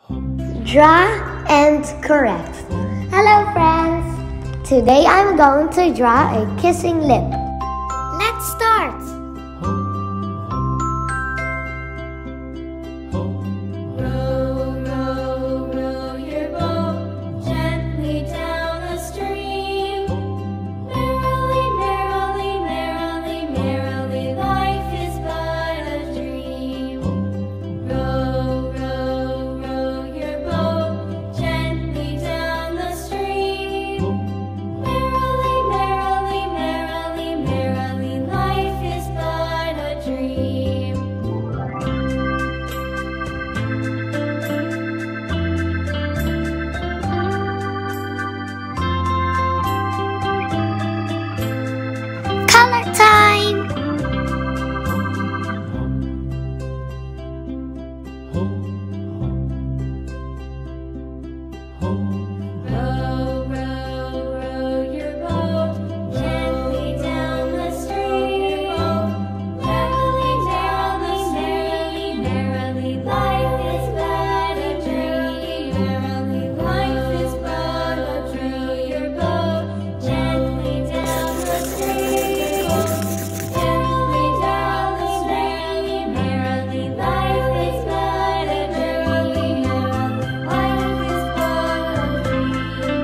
Draw and correct. Hello friends! Today I'm going to draw a kissing lip. Let's start! Row, row, row your boat gently down the stream. Merrily, merrily, merrily, merrily, life is but a dream. Row, row, row your boat gently down the stream. Merrily, merrily, merrily, merrily, life is but a dream. Color time! Row, row, row your boat gently down the stream. Merrily, merrily, merrily, merrily, life is but a dream. Merrily, life is but a dream. Your boat gently down the stream. Merrily down the stream. Merrily, life is but a dream. Merrily, life is but a dream.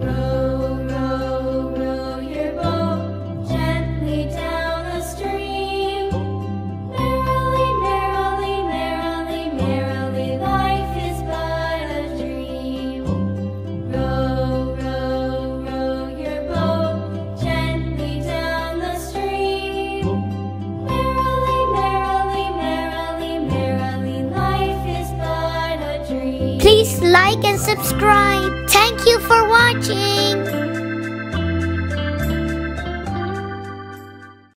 Row, row, row your boat gently down the stream. Merrily, merrily, merrily, merrily, life is but a dream. Row, row, row your boat gently down the stream. Merrily, merrily, merrily, merrily, life is but a dream. Please like and subscribe. Thank you for watching.